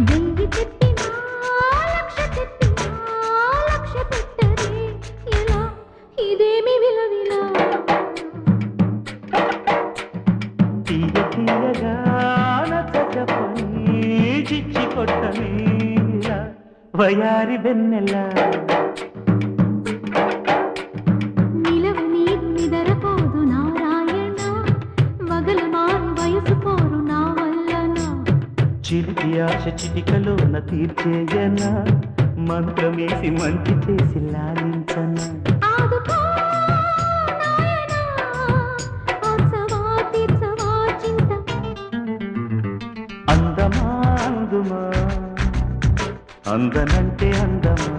వెయ్యి చెప్పినా లక్ష చెప్పినా లక్ష పెట్టదే ఎలా ఇదేమి విలవిలా తీయ తీయగా నచ్చని చిచ్చి కొట్టని వయారి వెన్నెల నిలవు నీకు నిదరపోదు నారాయణ వగల మారు వయసు పోరు నా వల్లన చిలిపి ఆశ చిటికలోన తీర్చేయనా మంత్రమేసి మంచి చేసి లాలించనా ఆదుకో నాయనా ఆసవా తీర్చవా చింత అందమా అందుమా అందనంటే అందమా